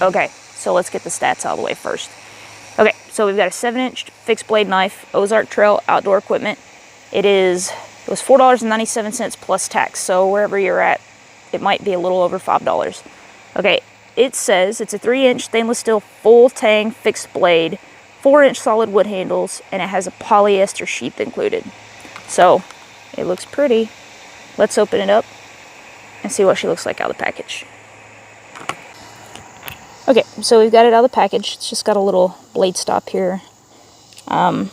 Okay, so let's get the stats out of the way first. Okay, so we've got a 7-inch fixed blade knife, Ozark Trail outdoor equipment. It was $4.97 plus tax, so wherever you're at, it might be a little over $5. Okay, it says it's a 3-inch stainless steel full Tang fixed blade, 4-inch solid wood handles, and it has a polyester sheath included. So, it looks pretty. Let's open it up and see what she looks like out of the package. Okay, so we've got it out of the package. It's just got a little blade stop here. But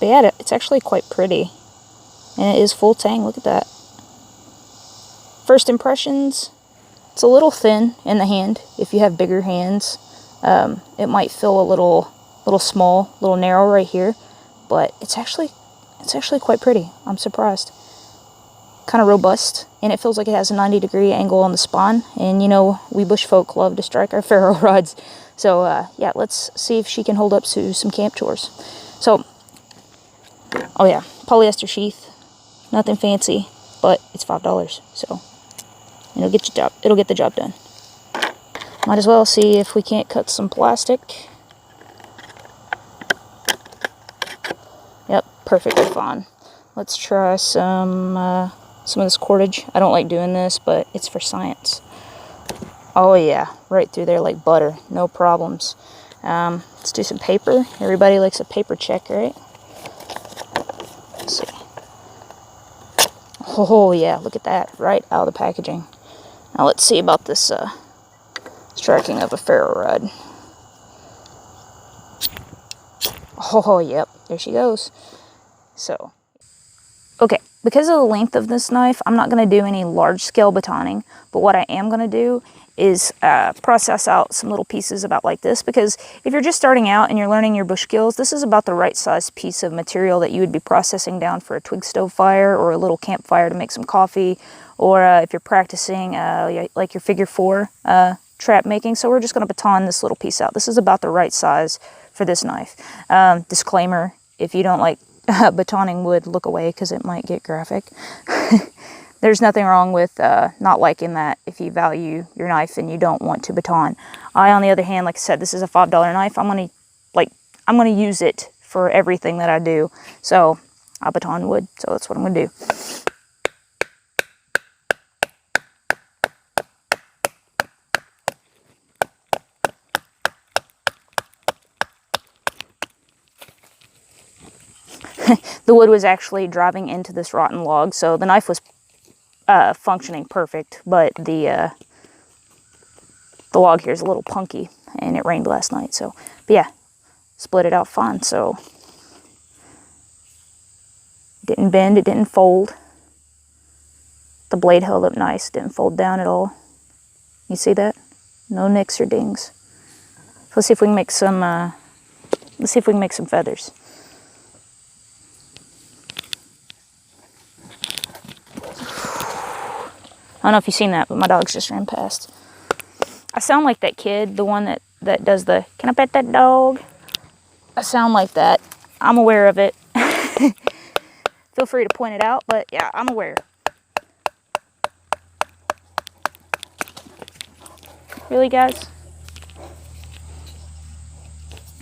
yeah, it's actually quite pretty. And it is full Tang, look at that. First impressions, it's a little thin in the hand. If you have bigger hands, it might feel a little small, a little narrow right here. But it's actually quite pretty. I'm surprised. Kind of robust, and it feels like it has a 90-degree angle on the spine. And you know, we bush folk love to strike our ferro rods. So yeah, let's see if she can hold up to some camp chores. So, oh yeah, polyester sheath, nothing fancy, but it's $5. So it'll get the job done. Might as well see if we can't cut some plastic. Yep, perfectly fine. Let's try some of this cordage. I don't like doing this, but it's for science. Oh yeah, right through there like butter, no problems. Let's do some paper. Everybody likes a paper check, right? Let's see. Oh yeah, look at that, right out of the packaging. Now let's see about this striking of a ferro rod. Oh yep, there she goes. So, okay, because of the length of this knife, I'm not going to do any large-scale batoning, but what I am going to do is process out some little pieces about like this, because if you're just starting out and you're learning your bush skills, this is about the right size piece of material that you would be processing down for a twig stove fire or a little campfire to make some coffee, or if you're practicing like your figure 4 trap making. So we're just going to baton this little piece out. This is about the right size for this knife. Disclaimer, if you don't like batoning wood, look away because it might get graphic. There's nothing wrong with not liking that if you value your knife and you don't want to baton. I, on the other hand, like I said, this is a $5 knife. I'm gonna use it for everything that I do. So I baton wood. So that's what I'm gonna do. The wood was actually driving into this rotten log, so the knife was functioning perfect, but the log here is a little punky, and it rained last night, so, but yeah, split it out fine, so it didn't bend, it didn't fold. The blade held up nice, didn't fold down at all. You see that? No nicks or dings. So let's see if we can make some, feathers. I don't know if you've seen that, but my dogs just ran past. I sound like that kid, the one that does the, "Can I pet that dog?" I sound like that. I'm aware of it. Feel free to point it out, but yeah, I'm aware. Really, guys?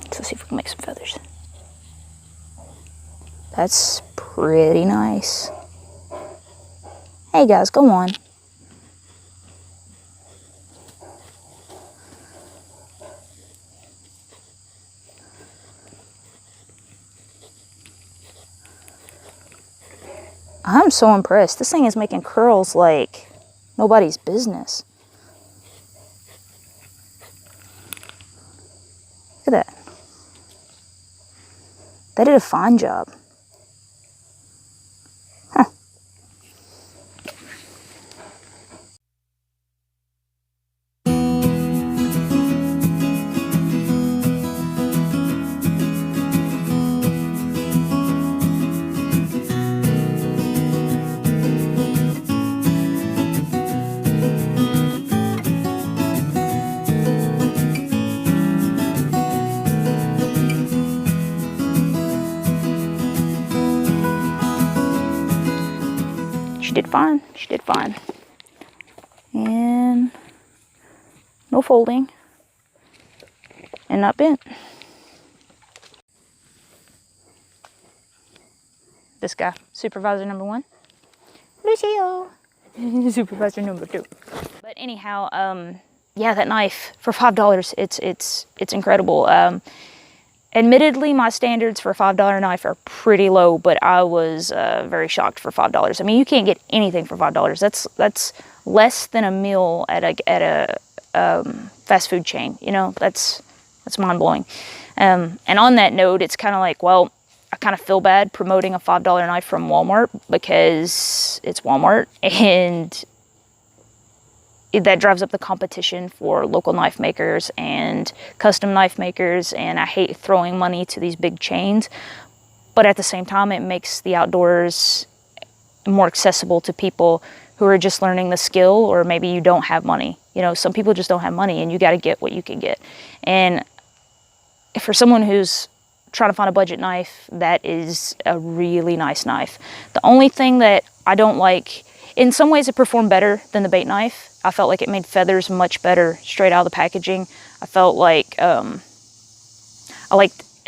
Let's see if we can make some feathers. That's pretty nice. Hey guys, go on. I'm so impressed. This thing is making curls like nobody's business. Look at that. They did a fine job. Huh. She did fine. She did fine. And no folding. and not bent. This guy, supervisor number 1. Lucio. Supervisor number 2. But anyhow, yeah, that knife for $5, it's incredible. Admittedly, my standards for a $5 knife are pretty low, but I was very shocked for $5. I mean, you can't get anything for $5. That's less than a meal at a fast food chain. You know, that's mind blowing. And on that note, it's kind of like, well, I kind of feel bad promoting a $5 knife from Walmart because it's Walmart, and that drives up the competition for local knife makers and custom knife makers, and I hate throwing money to these big chains, but at the same time it makes the outdoors more accessible to people who are just learning the skill, or maybe you don't have money. You know, some people just don't have money, and you got to get what you can get. And for someone who's trying to find a budget knife, that is a really nice knife. The only thing that I don't like, in some ways it performed better than the bait knife. I felt like it made feathers much better straight out of the packaging. I felt like it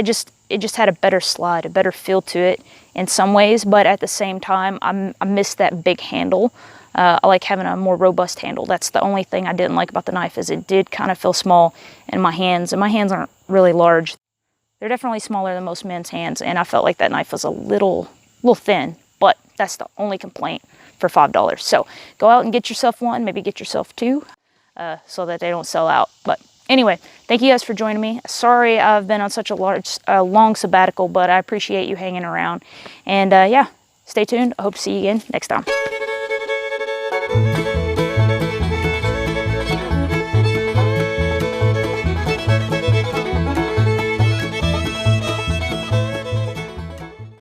just had a better slide, a better feel to it in some ways, but at the same time I missed that big handle. I like having a more robust handle. That's the only thing I didn't like about the knife, is it did kind of feel small in my hands, and my hands aren't really large. They're definitely smaller than most men's hands, and I felt like that knife was a little thin, but that's the only complaint for $5. So go out and get yourself one, maybe get yourself 2, so that they don't sell out. But anyway, thank you guys for joining me. Sorry I've been on such a long sabbatical, but I appreciate you hanging around. And yeah, stay tuned. I hope to see you again next time.